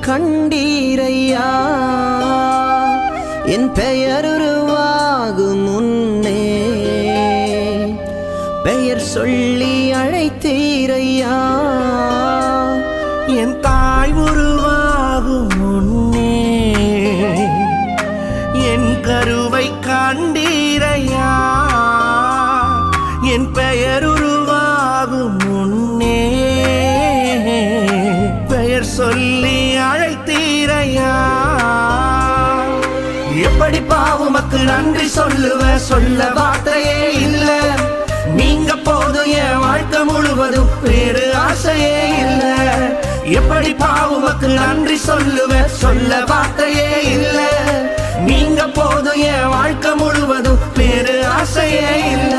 கண்டீரையா என் பெயர் உருவாகும் முன்னே பெயர் சொல்லி அழைத்தீரையா என் தாய் உருவாகும் முன்னே என் கருவை கண்டீரையா என் பெயர் உருவாகும் முன்னே பெயர் சொல்லி அழைத்தீரையா எப்படி பாவுமக்கு நன்றி சொல்ல வார்த்தையே இல்ல நீங்க போதும் என் வாழ்க்கை முழுவதும் வேறு ஆசையே இல்ல எப்படி பாவுமக்கு நன்றி சொல்ல வார்த்தையே இல்ல நீங்க போதும் என் வாழ்க்கை முழுவதும் வேறு ஆசையே இல்ல